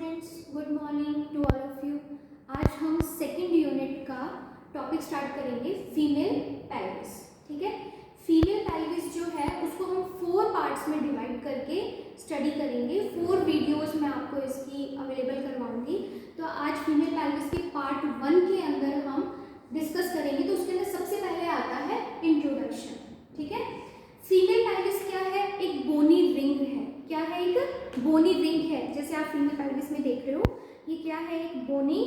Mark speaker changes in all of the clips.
Speaker 1: Students, good morning to all of you. आज हम second unit का टॉपिक स्टार्ट करेंगे, फीमेल पेल्विस। ठीक है, फीमेल पेल्विस जो है उसको हम 4 पार्ट्स में डिवाइड करके स्टडी करेंगे। 4 वीडियोस मैं आपको इसकी अवेलेबल करवाऊंगी। तो आज फीमेल पेल्विस के पार्ट 1 के अंदर हम डिस्कस करेंगे। तो उसके अंदर सबसे पहले आता है इंट्रोडक्शन। ठीक है, फीमेल पेल्विस क्या है? एक बोनी रिंग है। क्या है? एक बोनी रिंग है। जैसे आप फीमेल पेल्विस में देख रहे हो, ये क्या है? एक बोनी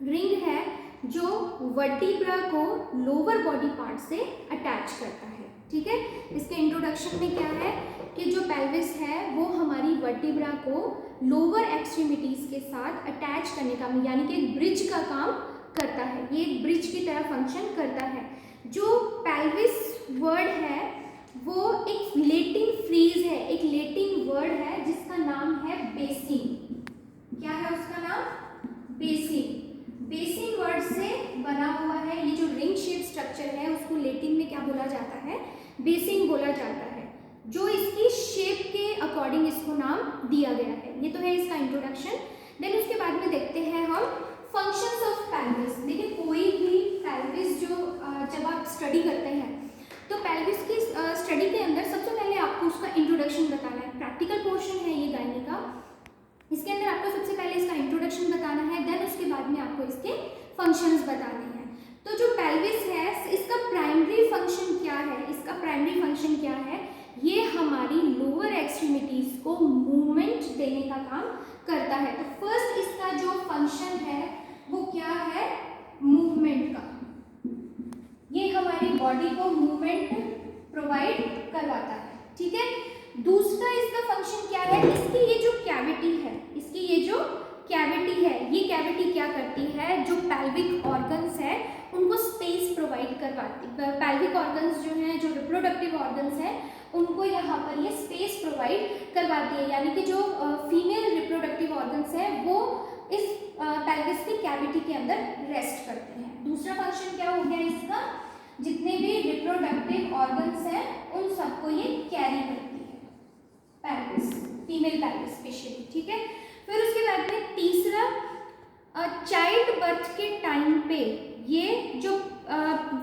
Speaker 1: रिंग है जो वर्टिब्रा को लोअर बॉडी पार्ट से अटैच करता है। ठीक है, इसके इंट्रोडक्शन में क्या है कि जो पेल्विस है वो हमारी वर्टिब्रा को लोअर एक्सट्रीमिटीज के साथ अटैच करने का, यानी कि एक ब्रिज का काम करता है। ये एक ब्रिज की तरह फंक्शन करता है। जो पेल्विस वर्ड है वो एक लैटिन फ्रेज है, एक लैटिन वर्ड है जिसका नाम है बेसिन। क्या है उसका नाम? बेसिन। बेसिन वर्ड से बना हुआ है। ये जो रिंग शेप स्ट्रक्चर है उसको लैटिन में क्या बोला जाता है? बेसिन बोला जाता है, जो इसकी शेप के अकॉर्डिंग इसको नाम दिया गया है। ये तो है इसका इंट्रोडक्शन। देन उसके बाद में देखते हैं हम फंक्शंस ऑफ पेल्विस। देखिए, कोई भी पेल्विस जो जब आप स्टडी करते हैं तो पेल्विस की स्टडी के अंदर सबसे पहले आपको उसका इंट्रोडक्शन बताना है। प्रैक्टिकल पोर्शन है ये गायनी का। इसके अंदर आपको सबसे पहले इसका इंट्रोडक्शन बताना है, देन उसके बाद में आपको इसके फंक्शंस बताने हैं। तो जो पेल्विस है इसका प्राइमरी फंक्शन क्या है? इसका प्राइमरी फंक्शन क्या है? ये हमारी लोअर एक्सट्रीमिटीज को मूवमेंट देने का काम करता है। तो फर्स्ट इसका जो फंक्शन है वो क्या है? मूवमेंट का। ये हमारी बॉडी को मूवमेंट प्रोवाइड करवाता है। ठीक है, दूसरा इसका फंक्शन क्या है? इसकी ये जो कैविटी है, इसकी ये जो कैविटी है, ये कैविटी क्या करती है? जो पेल्विक ऑर्गन्स है उनको स्पेस प्रोवाइड करवाती है। पेल्विक ऑर्गन्स जो हैं, जो रिप्रोडक्टिव ऑर्गन्स हैं, उनको यहाँ पर ये स्पेस प्रोवाइड करवाती है। यानी कि जो फीमेल रिप्रोडक्टिव ऑर्गन्स है वो इस पेल्विस की कैविटी के अंदर रेस्ट करते हैं। दूसरा फंक्शन क्या हो गया इसका? जितने भी रिप्रोडक्टिव ऑर्गन्स हैं उन सबको ये कैरी करती है पेल्विस, फीमेल पेल्विस स्पेशली। ठीक है, फिर उसके बाद में तीसरा, चाइल्ड बर्थ के टाइम पे ये जो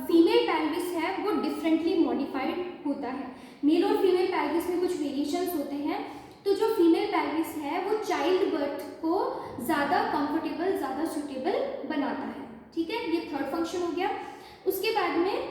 Speaker 1: फीमेल पेल्विस है वो डिफरेंटली मॉडिफाइड होता है। मेल और फीमेल पेल्विस में कुछ वेरिएशंस होते हैं। तो जो फीमेल पेल्विस है वो चाइल्ड बर्थ को ज़्यादा कंफर्टेबल, ज़्यादा सूटेबल बनाता है। ठीक है, ये थर्ड फंक्शन हो गया। उसके बाद में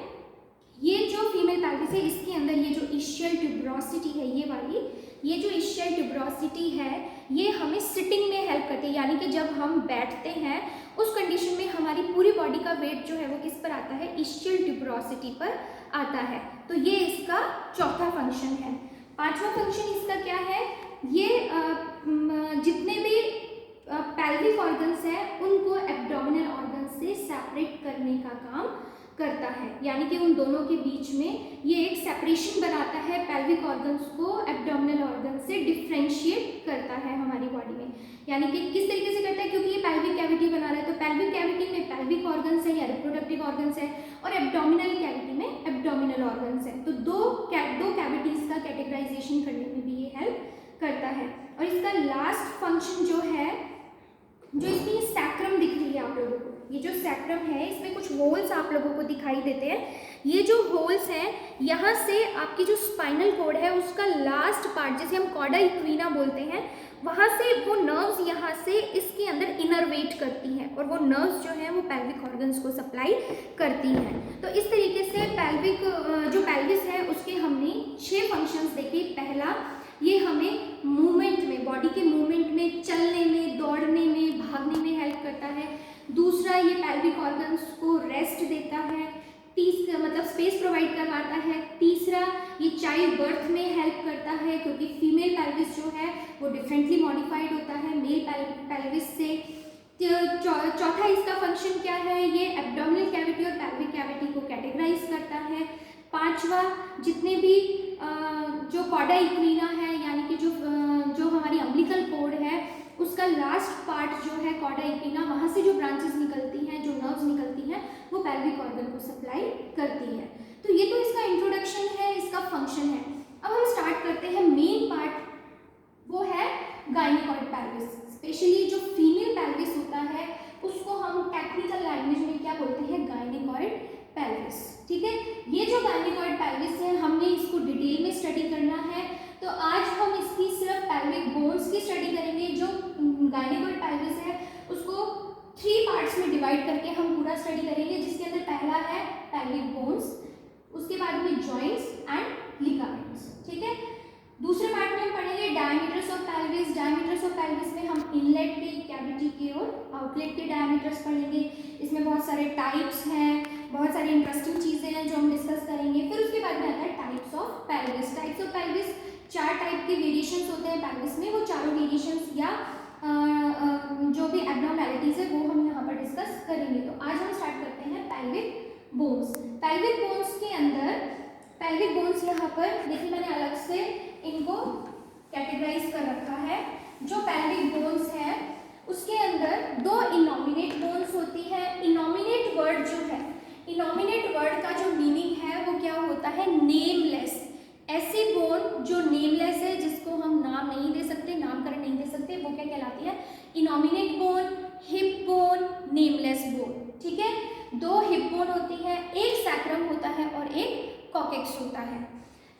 Speaker 1: ये जो फीमेल पेल्विस है इसके अंदर ये जो इशियल ट्यूबरोसिटी है, ये वाली, ये जो इशियल ट्यूबरोसिटी है ये हमें सिटिंग में हेल्प करती है। यानी कि जब हम बैठते हैं उस कंडीशन में हमारी पूरी बॉडी का वेट जो है वो किस पर आता है? इशियल ट्यूबरोसिटी पर आता है। तो ये इसका चौथा फंक्शन है। पांचवा फंक्शन इसका क्या है? ये जितने भी पेल्विक ऑर्गन्स हैं उनको एब्डोमिनल ऑर्गन्स से सेपरेट करने का काम करता है। यानी कि उन दोनों के बीच में ये एक सेपरेशन बनाता है। पेल्विक ऑर्गन्स को एब्डोमिनल ऑर्गन से डिफ्रेंशिएट करता है हमारी बॉडी में। यानी कि किस तरीके से करता है? क्योंकि ये पेल्विक कैविटी बना रहा है, तो पेल्विक कैविटी में पेल्विक ऑर्गन्स है या रिप्रोडक्टिव ऑर्गन्स है, और एब्डोमिनल कैविटी में एब्डोमिनल ऑर्गन्स है। तो दो कैविटीज का कैटेगराइजेशन करने में भी ये हेल्प करता है। और इसका लास्ट फंक्शन जो है, जो इसकी सैक्रम दिख रही है आप लोगों को, ये जो सैक्रम है इसमें कुछ होल्स आप लोगों को दिखाई देते हैं। ये जो होल्स हैं, यहाँ से आपकी जो स्पाइनल कोड है उसका लास्ट पार्ट, जिसे हम कॉर्डा इक्विना बोलते हैं, वहाँ से वो नर्व्स यहाँ से इसके अंदर इनरवेट करती हैं, और वो नर्व्स जो हैं वो पेल्विक ऑर्गन्स को सप्लाई करती हैं। तो इस तरीके से पेल्विक जो पेल्विस है उसके हमने 6 फंक्शंस देखे। पहला, ये हमें मूवमेंट में, बॉडी के मूवमेंट में, चलने में, दौड़ने में, भागने में हेल्प करता है। दूसरा, ये पेल्विक ऑर्गन्स को रेस्ट देता है। तीसरा, मतलब स्पेस प्रोवाइड करवाता है। तीसरा, ये चाइल्ड बर्थ में हेल्प करता है, क्योंकि फीमेल पेल्विस जो है वो डिफरेंटली मॉडिफाइड होता है मेल पेल्विस से। चौथा इसका फंक्शन क्या है? ये एब्डोमिनल कैविटी और पेल्विक कैविटी को कैटेगराइज करता है। पांचवा, जितने भी जो कॉर्डा इक्विना है, यानी कि जो हमारी अम्बिलिकल कोड है उसका लास्ट पार्ट जो है कॉर्डा इक्विना, वहाँ से जो ब्रांचेस निकलती हैं, जो नर्व्स निकलती हैं, वो पेल्विक ऑर्गन को सप्लाई करती है। तो ये तो इसका इंट्रोडक्शन है, इसका फंक्शन है। अब हम स्टार्ट करते हैं मेन पार्ट, वो है गायनिकॉइड पेल्विस। स्पेशली डिवाइड करके हम पूरा स्टडी करेंगे, जिसके अंदर पहला है पेल्विक बोन्स, उसके बाद में जॉइंट्स एंड लिगामेंट्स, ठीक है। दूसरे पार्ट में हम पढ़ेंगे diameters of pelvis. Diameters of pelvis में हम इनलेट के, कैविटी के और आउटलेट के डायमीटर्स पढ़ेंगे। इसमें बहुत सारे टाइप्स हैं, बहुत सारी इंटरेस्टिंग चीज़ें हैं जो हम डिस्कस करेंगे। फिर उसके बाद में आता है types of pelvis. Types of pelvis, 4 type के वेरिएशंस होते हैं पेल्विस में। वो चारों वेरिएशंस या जो भी एब्नॉर्मैलिटीज है वो हम यहाँ पर डिस्कस करेंगे। तो आज हम स्टार्ट करते हैं पेल्विक बोन्स। पेल्विक बोन्स के अंदर, पेल्विक बोन्स यहाँ पर देखिए मैंने अलग से इनको कैटेगराइज कर रखा है। जो पेल्विक बोन्स है उसके अंदर 2 इनॉमिनेट बोन्स होती है। इनॉमिनेट वर्ड जो है, इनॉमिनेट वर्ड का जो मीनिंग है वो क्या होता है, नेमलेस। ऐसी बोन जो नेमलेस है, जिसको हम नाम नहीं दे सकते, नामकरण नहीं दे सकते, वो क्या कहलाती है, innominate bone, hip bone, nameless bone, ठीक है। 2 हिप बोन होती है, एक सैक्रम होता है और एक कॉकेक्स होता है।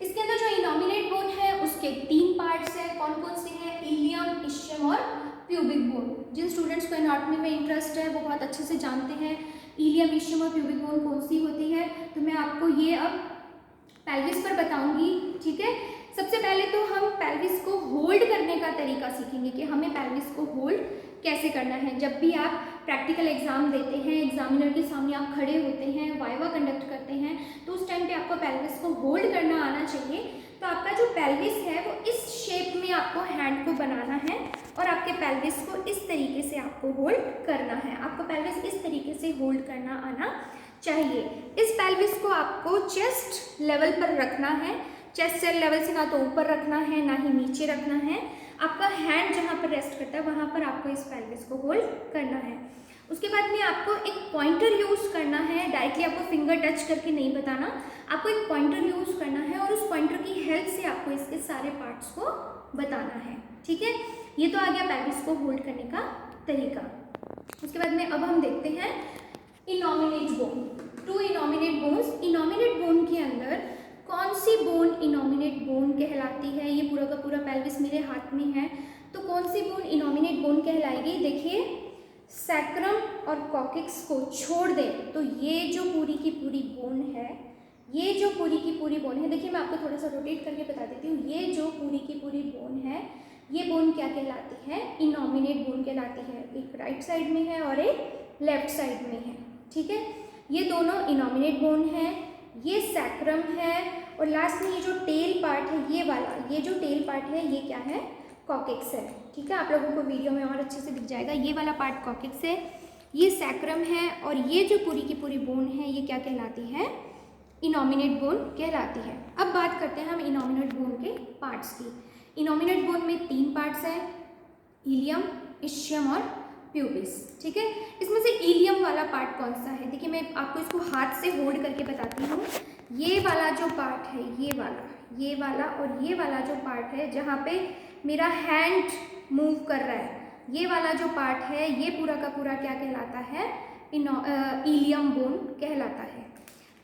Speaker 1: इसके अंदर जो इनॉमिनेट बोन है उसके 3 पार्ट्स हैं। कौन कौन से हैं, इलियम, इश्चियम और प्यूबिक बोन। जिन स्टूडेंट्स को एनाटॉमी में इंटरेस्ट है वो बहुत अच्छे से जानते हैं इलियम, इश्चियम और प्यूबिक बोन कौन सी होती है। तो मैं आपको ये अब पेल्विस पर बताऊंगी, ठीक है। सबसे पहले तो हम पेल्विस को होल्ड करने का तरीका सीखेंगे कि हमें पेल्विस को होल्ड कैसे करना है। जब भी आप प्रैक्टिकल एग्जाम देते हैं, एग्जामिनर के सामने आप खड़े होते हैं, वाइवा कंडक्ट करते हैं, तो उस टाइम पे आपको पेल्विस को होल्ड करना आना चाहिए। तो आपका जो पेल्विस है वो इस शेप में आपको हैंड को बनाना है और आपके पेल्विस को इस तरीके से आपको होल्ड करना है। आपको पेल्विस इस तरीके से होल्ड करना आना चाहिए। इस पेल्विस को आपको चेस्ट लेवल पर रखना है। चेस्ट से लेवल से ना तो ऊपर रखना है ना ही नीचे रखना है। आपका हैंड जहाँ पर रेस्ट करता है वहाँ पर आपको इस पेल्विस को होल्ड करना है। उसके बाद में आपको एक पॉइंटर यूज़ करना है। डायरेक्टली आपको फिंगर टच करके नहीं बताना, आपको एक पॉइंटर यूज़ करना है और उस पॉइंटर की हेल्प से आपको इसके सारे पार्ट्स को बताना है, ठीक है। ये तो आ गया पेल्विस को होल्ड करने का तरीका। उसके बाद में अब हम देखते हैं इनॉमिनेट बोन। 2 इनॉमिनेट बोन्स। इनॉमिनेट बोन के अंदर कौन सी बोन इनॉमिनेट बोन कहलाती है, ये पूरा का पूरा पेल्विस मेरे हाथ में है, तो कौन सी बोन इनॉमिनेट बोन कहलाएगी। देखिए सैक्रम और कॉकेक्स को छोड़ दें तो ये जो पूरी की पूरी बोन है, ये जो पूरी की पूरी बोन है, देखिए मैं आपको थोड़ा सा रोटेट करके बता देती हूँ। ये जो पूरी की पूरी बोन है, ये बोन क्या कहलाती है, इनॉमिनेट बोन कहलाती है। एक राइट साइड में है और एक लेफ्ट साइड में है, ठीक है। ये दोनों इनॉमिनेट बोन है, ये सैक्रम है और लास्ट में ये जो टेल पार्ट है, ये वाला, ये जो टेल पार्ट है ये क्या है, कॉकेक्स है, ठीक है। आप लोगों को वीडियो में और अच्छे से दिख जाएगा। ये वाला पार्ट कॉकेक्स है, ये सैक्रम है और ये जो पूरी की पूरी बोन है ये क्या कहलाती है, इनॉमिनेट बोन कहलाती है। अब बात करते हैं हम इनॉमिनेट बोन के पार्ट्स की। इनॉमिनेट बोन में 3 पार्ट्स हैं, इलियम, इश्चियम और प्यूबिस, ठीक है। इसमें से इलियम वाला पार्ट कौन सा है, देखिए मैं आपको इसको हाथ से होल्ड करके बताती हूँ। ये वाला जो पार्ट है, ये वाला और ये वाला जो पार्ट है जहाँ पे मेरा हैंड मूव कर रहा है, ये वाला जो पार्ट है ये पूरा का पूरा क्या कहलाता है, इलियम बोन कहलाता है।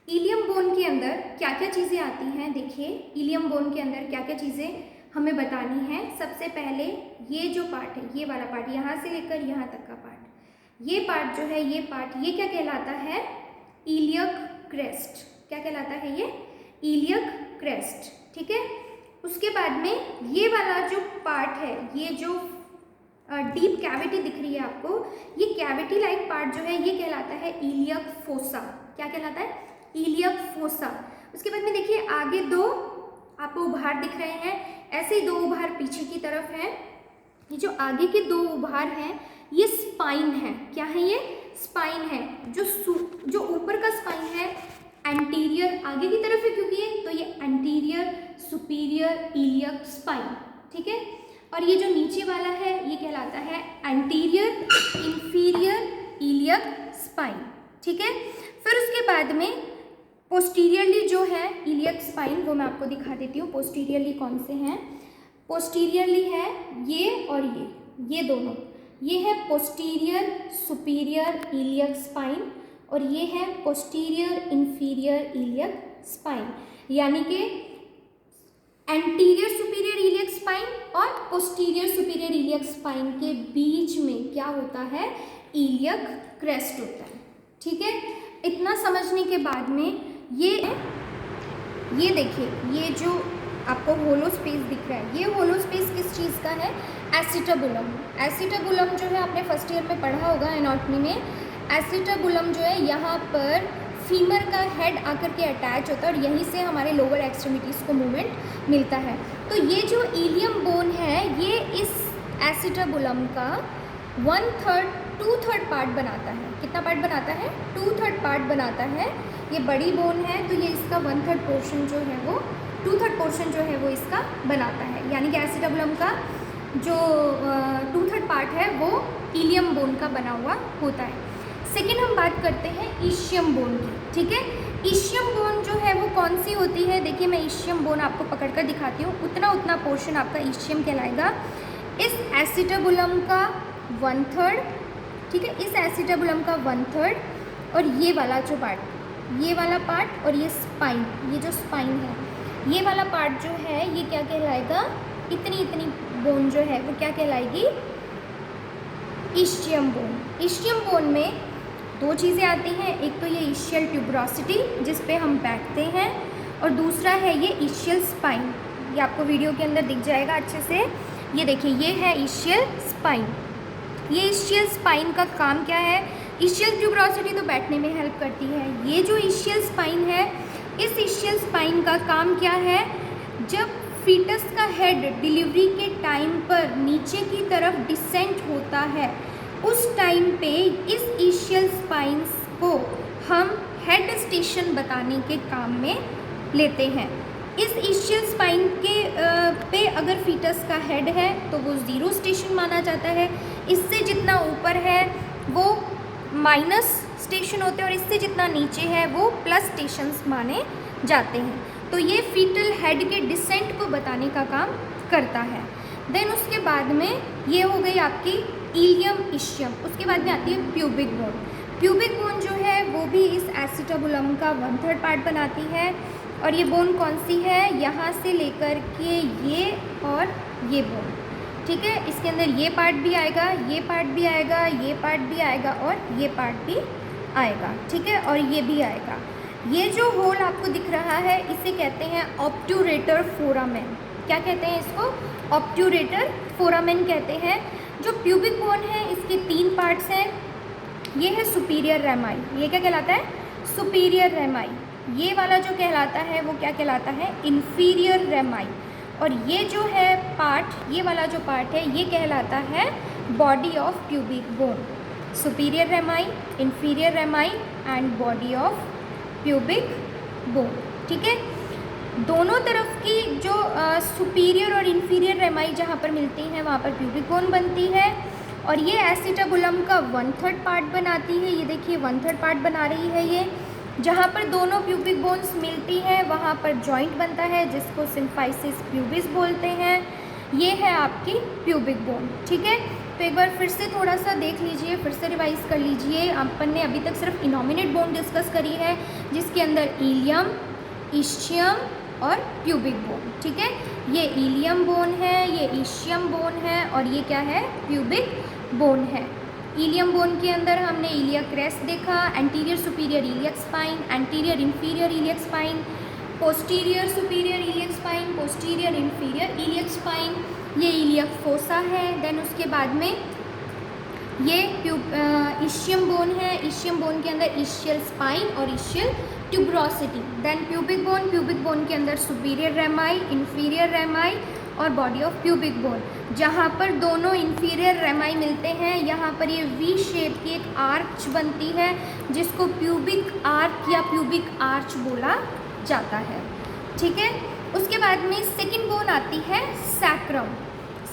Speaker 1: इलियम बोन के अंदर क्या क्या चीज़ें आती हैं, देखिए इलियम बोन के अंदर क्या क्या चीज़ें हमें बतानी है। सबसे पहले ये जो पार्ट है, ये वाला पार्ट, यहाँ से लेकर यहाँ तक का पार्ट, ये पार्ट जो है, ये पार्ट ये क्या कहलाता है, इलियक क्रेस्ट। क्या कहलाता है ये, इलियक क्रेस्ट, ठीक है। उसके बाद में ये वाला जो पार्ट है, ये जो डीप कैविटी दिख रही है आपको, ये कैविटी लाइक पार्ट जो है ये कहलाता है इलियक फोसा। क्या कहलाता है, इलियक फोसा। उसके बाद में देखिए आगे 2 आपको उभार दिख रहे हैं, ऐसे ही 2 उभार पीछे की तरफ हैं। ये जो आगे के 2 उभार हैं ये स्पाइन है। क्या है ये, स्पाइन है। जो ऊपर का स्पाइन है एंटीरियर आगे की तरफ है क्योंकि ये एंटीरियर सुपीरियर इलियक स्पाइन, ठीक है। और ये जो नीचे वाला है ये कहलाता है एंटीरियर इंफीरियर इलियक स्पाइन, ठीक है। फिर उसके बाद में पोस्टीरियरली जो है इलियक स्पाइन, वो मैं आपको दिखा देती हूँ। पोस्टीरियरली कौन से हैं, पोस्टीरियरली है ये और ये दोनों, ये है पोस्टीरियर सुपीरियर इलियक स्पाइन और ये है पोस्टीरियर इंफीरियर इलियक स्पाइन। यानी कि एंटीरियर सुपीरियर इलियक स्पाइन और पोस्टीरियर सुपीरियर इलियक स्पाइन के बीच में क्या होता है, इलियक क्रेस्ट होता है। ठीक है, इतना समझने के बाद में ये देखिए, ये जो आपको होलो स्पेस दिख रहा है, ये होलो स्पेस किस चीज़ का है, एसिटाबुलम। एसिटाबुलम जो है आपने फर्स्ट ईयर में पढ़ा होगा एनाटॉमी में। एसिटाबुलम जो है यहाँ पर फीमर का हेड आकर के अटैच होता है और यहीं से हमारे लोअर एक्सट्रीमिटीज़ को मूवमेंट मिलता है। तो ये जो इलियम बोन है ये इस एसिटाबुलम का 2/3 पार्ट बनाता है। कितना पार्ट बनाता है, 2/3 पार्ट बनाता है। ये बड़ी बोन है तो ये इसका 1/3 पोर्शन जो है वो 2/3 पोर्शन जो है वो इसका बनाता है। यानी कि एसिटाबुलम का जो 2/3 पार्ट है वो इलियम बोन का बना हुआ होता है। सेकेंड हम बात करते हैं ईशियम बोन की। ठीक है, ईशियम बोन जो है वो कौन सी होती है, देखिए मैं ईशियम बोन आपको पकड़ कर दिखाती हूँ। उतना पोर्शन आपका ईशियम कहलाएगा। इस एसिटाबुलम का 1/3, ठीक है, इस एसिटाबुलम का 1/3 और ये वाला जो पार्ट, ये वाला पार्ट और ये स्पाइन, ये जो स्पाइन है, ये वाला पार्ट जो है ये क्या कहलाएगा, इतनी बोन जो है वो क्या कहलाएगी, ईशियम बोन। ईशियम बोन में दो चीज़ें आती हैं, एक तो ये ईशियल ट्यूबरोसिटी जिस पे हम बैठते हैं और दूसरा है ये ईशियल स्पाइन। ये आपको वीडियो के अंदर दिख जाएगा अच्छे से। ये देखिए, ये है ईशियल स्पाइन। ये ईशियल स्पाइन का काम क्या है, ईशियल ट्यूबरोसिटी तो बैठने में हेल्प करती है। ये जो ईशियल स्पाइन है, इस ईशियल स्पाइन का काम क्या है, जब फीटस का हेड डिलीवरी के टाइम पर नीचे की तरफ डिसेंट होता है उस टाइम पे इस ईशियल स्पाइंस को हम हेड स्टेशन बताने के काम में लेते हैं। इस ईशियल स्पाइन के पे अगर फीटस का हेड है तो वो 0 स्टेशन माना जाता है। इससे जितना ऊपर है वो माइनस स्टेशन होते हैं और इससे जितना नीचे है वो प्लस स्टेशंस माने जाते हैं। तो ये फीटल हेड के डिसेंट को बताने का काम करता है। देन उसके बाद में ये हो गई आपकी इलियम ईशियम। उसके बाद में आती है प्यूबिक बोन। प्यूबिक बोन जो है वो भी इस एसिटाबुलम का 1/3 पार्ट बनाती है। और ये बोन कौन सी है, यहाँ से लेकर के ये और ये बोन, ठीक है, इसके अंदर ये पार्ट भी आएगा, ये पार्ट भी आएगा, ये पार्ट भी आएगा और ये पार्ट भी आएगा, ठीक है, और ये भी आएगा। ये जो होल आपको दिख रहा है इसे कहते हैं ऑब्ट्यूरेटर फोरामेन। क्या कहते हैं इसको, ऑब्ट्यूरेटर फोरामेन कहते हैं। जो प्यूबिक बोन है इसके 3 पार्ट्स हैं। ये है सुपीरियर रेमाई, ये क्या कहलाता है, सुपीरियर रेमाई। ये वाला जो कहलाता है वो क्या कहलाता है, इन्फीरियर रेमाई। और ये जो है पार्ट, ये वाला जो पार्ट है ये कहलाता है body of pubic bone. Superior रेमाई, inferior रेमाई and body of pubic bone, ठीक है। दोनों तरफ की जो सुपीरियर और इन्फीरियर रेमाई जहाँ पर मिलती हैं वहाँ पर प्यूबिक बोन बनती है। और ये एसिटाबुलम का 1/3 पार्ट बनाती है। ये देखिए 1/3 पार्ट बना रही है ये। जहाँ पर दोनों प्यूबिक बोन्स मिलती हैं वहाँ पर जॉइंट बनता है जिसको सिम्फाइसिस प्यूबिस बोलते हैं। ये है आपकी प्यूबिक बोन, ठीक है। तो एक बार फिर से थोड़ा सा देख लीजिए, फिर से रिवाइज कर लीजिए। अपन ने अभी तक सिर्फ इनोमिनेट बोन डिस्कस करी है जिसके अंदर इलियम, ईशियम और प्यूबिक बोन, ठीक है। ये इलियम बोन है, ये ईशियम बोन है और ये क्या है, प्यूबिक बोन है। इलियम बोन के अंदर हमने इलियक क्रेस्ट देखा, anterior superior iliac spine, anterior inferior iliac spine, posterior superior iliac spine, posterior inferior iliac spine, ये इलियक फोसा है। देन उसके बाद में ये ईशियम बोन है। ईशियम बोन के अंदर ईशियल स्पाइन और ischial tuberosity. Then pubic bone, pubic bone के अंदर सुपीरियर रेमाई, इन्फीरियर रेमाई और बॉडी ऑफ प्यूबिक बोन। जहाँ पर दोनों इन्फीरियर रेमाई मिलते हैं यहाँ पर ये वी शेप की एक आर्च बनती है जिसको प्यूबिक आर्क या प्यूबिक आर्च बोला जाता है, ठीक है। उसके बाद में सेकंड बोन आती है सैक्रम।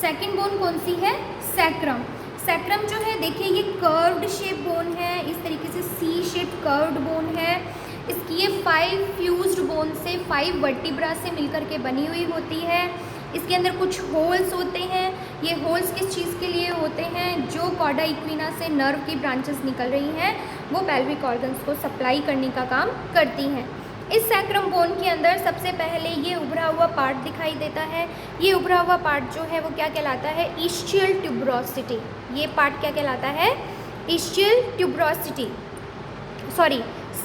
Speaker 1: सेकंड बोन कौन सी है, सैक्रम। सैक्रम जो है देखिए ये कर्व्ड शेप बोन है, इस तरीके से सी शेप कर्व्ड बोन है। इसकी ये 5 फ्यूज्ड बोन से 5 वर्टिब्रा से मिलकर के बनी हुई होती है। इसके अंदर कुछ होल्स होते हैं। ये होल्स किस चीज़ के लिए होते हैं, जो कॉर्डा इक्विना से नर्व की ब्रांचेस निकल रही हैं वो पेल्विक ऑर्गन्स को सप्लाई करने का काम करती हैं। इस सैक्रम बोन के अंदर सबसे पहले ये उभरा हुआ पार्ट दिखाई देता है। ये उभरा हुआ पार्ट जो है वो क्या कहलाता है? Ischial tuberosity. ये पार्ट क्या कहलाता है? इस्चियल ट्यूबरोसिटी, सॉरी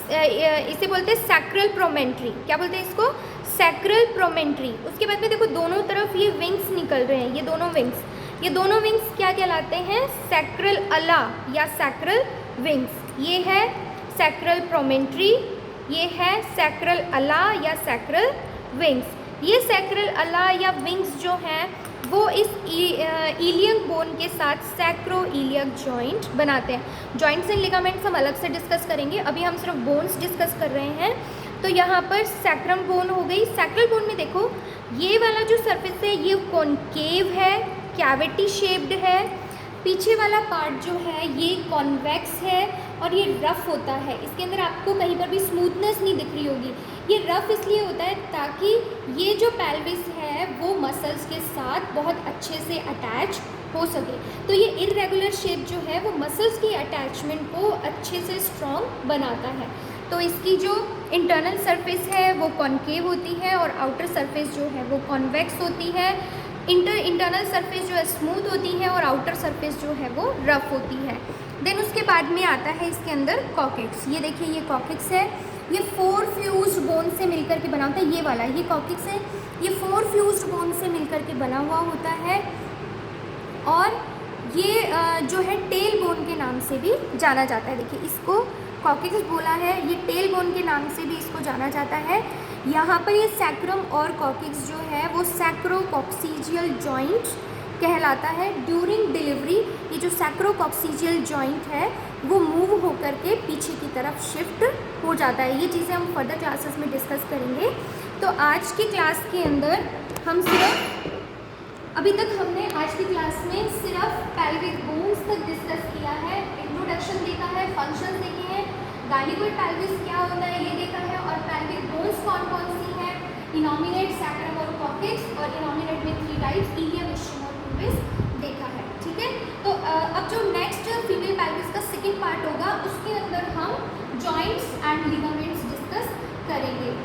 Speaker 1: इसे बोलते हैं सैक्रल प्रोमेंट्री। क्या बोलते हैं इसको? सैक्रल प्रोमेंट्री। उसके बाद में देखो दोनों तरफ ये विंग्स निकल रहे हैं, ये दोनों विंग्स क्या कहलाते हैं? सैक्रल अला या सैक्रल विंग्स। ये है सैक्रल प्रोमेंट्री, ये है सैक्रल अला या सैक्रल विंग्स। ये सैक्रल अला या विंग्स जो हैं वो इस इलियक बोन के साथ सैक्रो इलियक जॉइंट बनाते हैं। जॉइंट्स एंड लिगामेंट्स हम अलग से डिस्कस करेंगे, अभी हम सिर्फ बोन्स डिस्कस कर रहे हैं। तो यहाँ पर सैक्रम बोन हो गई। सैक्रल बोन में देखो ये वाला जो सरफेस है ये कॉनकेव है, कैविटी शेप्ड है। पीछे वाला पार्ट जो है ये कॉन्वेक्स है और ये रफ़ होता है। इसके अंदर आपको कहीं पर भी स्मूथनेस नहीं दिख रही होगी। ये रफ़ इसलिए होता है ताकि ये जो पेल्विस है वो मसल्स के साथ बहुत अच्छे से अटैच हो सके। तो ये इर्रेगुलर शेप जो है वो मसल्स की अटैचमेंट को अच्छे से स्ट्रॉन्ग बनाता है। तो इसकी जो इंटरनल सरफेस है वो कॉनकेव होती है और आउटर सरफेस जो है वो कॉन्वेक्स होती है। इंटरनल सरफेस जो है स्मूथ होती है और आउटर सरफेस जो है वो रफ़ होती है। देन उसके बाद में आता है इसके अंदर कॉकेक्स। ये देखिए ये कॉकेक्स है, ये 4 फ्यूज्ड बोन से मिलकर के बना होता है। ये वाला ये कॉकेक्स है, ये 4 फ्यूज्ड बोन से मिलकर के बना हुआ होता है और ये जो है टेल बोन के नाम से भी जाना जाता है। देखिए इसको कॉकेक्स बोला है, ये टेल बोन के नाम से भी इसको जाना जाता है। यहाँ पर ये सैक्रम और कॉकेक्स जो है वो सैक्रोकॉक्सीजियल जॉइंट कहलाता है। ड्यूरिंग डिलीवरी ये जो सैक्रोकॉक्सीजियल जॉइंट है वो मूव होकर के पीछे की तरफ शिफ्ट हो जाता है। ये चीज़ें हम फर्दर क्लासेस में डिस्कस करेंगे। तो आज की क्लास के अंदर हम अभी तक हमने आज की क्लास में सिर्फ पेल्विक बोन्स तक डिस्कस किया है, इंट्रोडक्शन देखा है, फंक्शंस देखे हैं, गाइनिकोइड पेल्विस क्या होता है ये देखा है और पेल्विक बोन्स कौन कौन सी हैं, इनॉमिनेट, सैक्रम और कॉकेक्स, और इनॉमिनेट में 3 टाइप्स इलियम, इस्चियम और प्यूबिस देखा है। ठीक है, तो अब जो नेक्स्ट फीमेल पेल्विस का सेकेंड पार्ट होगा उसके अंदर हम जॉइंट्स एंड लिगामेंट्स डिस्कस करेंगे।